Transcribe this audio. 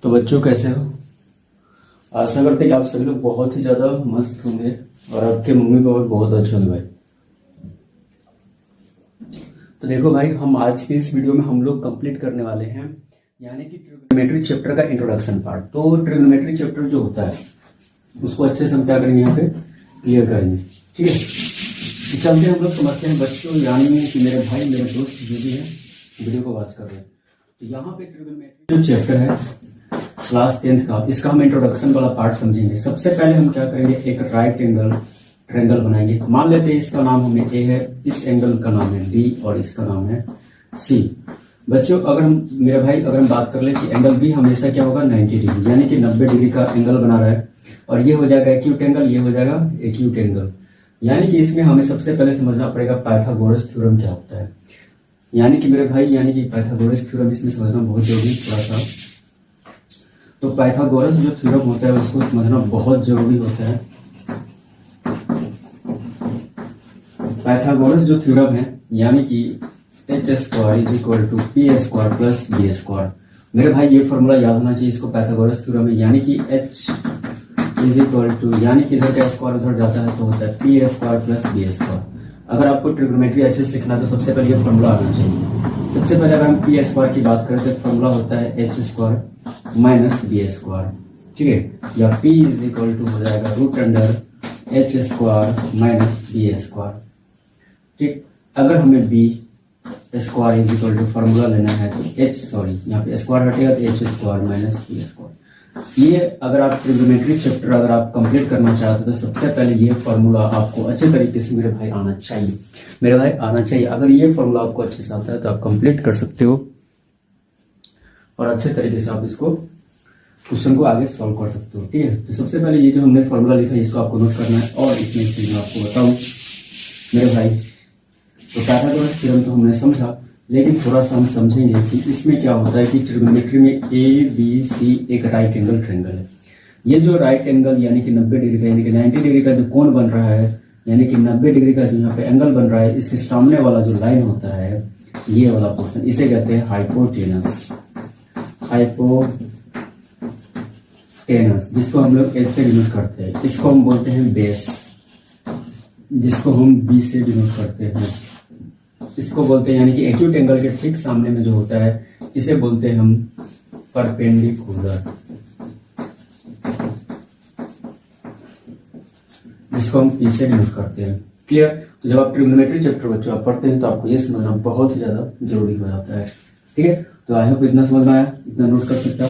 तो बच्चों कैसे हो। आशा करते हैं कि आप सभी लोग बहुत ही ज़्यादा मस्त होंगे और आपके मम्मी पापा भी बहुत अच्छे होंगे भाई। तो देखो भाई, हम आज की इस वीडियो में हम लोग कंप्लीट करने वाले हैं यानी कि ट्रिग्नोमेट्री चैप्टर का इंट्रोडक्शन पार्ट। तो ट्रिग्नोमेट्री चैप्टर जो होता है उसको अच्छे से हम क्या करेंगे, यहाँ पे क्लियर करेंगे। ठीक है, तो चलते हैं हम लोग समझते हैं बच्चों, यानी कि मेरे भाई मेरे दोस्त जो भी है वीडियो को वॉच कर रहे हैं। तो यहाँ पे ट्रिग्नोमेट्री जो चैप्टर है क्लास 10th का, इसका हम इंट्रोडक्शन वाला पार्ट समझेंगे। सबसे पहले हम क्या करेंगे, एक राइट एंगल ट्रायंगल बनाएंगे। मान लेते हैं इसका नाम हमने ए है, इस एंगल का नाम है बी और इसका नाम है सी। बच्चों अगर हम मेरे भाई अगर हम बात कर ले कि एंगल बी हमेशा क्या होगा 90 डिग्री, यानी कि 90 डिग्री का एंगल बना रहा है और ये हो जाएगा एक्यूट एंगल, ये हो जाएगा एक्यूट एंगल। यानी कि इसमें हमें सबसे पहले समझना पड़ेगा पाइथागोरस थ्योरम क्या होता है। यानी कि मेरे भाई यानी कि पाइथागोरस थ्योरम इसमें समझना बहुत जरूरी थोड़ा सा। तो पाइथागोरस जो थ्योरम होता है उसको समझना बहुत जरूरी होता है। पाइथागोरस जो थ्योरम है यानी कि H square is equal to P square plus B square. मेरे भाई ये फॉर्मूला याद होना चाहिए, इसको पाइथागोरस थ्योरम है यानी कि एच इज इक्वल टू, यानी कि इधर का स्क्वायर उधर जाता है तो होता है P square plus B square. अगर आपको ट्रिग्नोमेट्री अच्छे से सीखना है तो सबसे पहले ये फॉर्मूला आना चाहिए। सबसे पहले अगर हम पी स्क्वायर की बात करें तो फॉर्मूला होता है H square minus B square. ठीक है, या पी इज इक्वल टू हो जाएगा root under H square minus B square. ठीक, अगर हमें B square is equal to formula लेना है तो एच यहाँ पे स्क्वायर हटेगा तो H square minus B square. ये अगर आप ट्रिग्नोमेट्री चैप्टर अगर आप कंप्लीट करना चाहते हो तो सबसे पहले ये फॉर्मूला आपको अच्छे तरीके से मेरे भाई आना चाहिए, मेरे भाई आना चाहिए। अगर ये फॉर्मूला आपको अच्छे से आता है तो आप कंप्लीट कर सकते हो और अच्छे तरीके से आप इसको क्वेश्चन को आगे सॉल्व कर सकते हो। ठीक है, तो सबसे पहले ये जो हमने फॉर्मूला लिखा है इसको आपको नोट करना है और इसमें एक चीज मैं आपको बताऊं मेरे भाई। तो पाइथागोरस थ्योरम तो हमने समझा, लेकिन थोड़ा सा हम समझेंगे कि इसमें क्या होता है कि ट्रिग्नोमेट्री में ए बी सी एक राइट एंगल ट्रायंगल है। ये जो राइट एंगल यानी कि 90 डिग्री का यानी कि 90 डिग्री का जो कोण बन रहा है, यानी कि 90 डिग्री का जो यहाँ पे एंगल बन रहा है, इसके सामने वाला जो लाइन होता है ये वाला पोर्शन, इसे कहते हैं हाइपोटेनस। हाइपोटेनस जिसको हम लोग एच से डिनोट करते हैं, इसको हम बोलते हैं बेस, जिसको हम बी से डिनोट करते हैं, इसको बोलते हैं यानी कि एक्यूट एंगल के ठीक सामने में जो होता है इसे बोलते हैं हम परपेंडिकुलर, जिसको हम पी से डिनोट करते हैं। क्लियर। तो जब आप ट्रिग्नोमेट्री चैप्टर बच्चों आप पढ़ते हैं तो आपको ये समझना बहुत ही ज्यादा जरूरी हो जाता है। ठीक है, तो आई होप इतना समझ में आया, इतना नोट कर सकते हैं।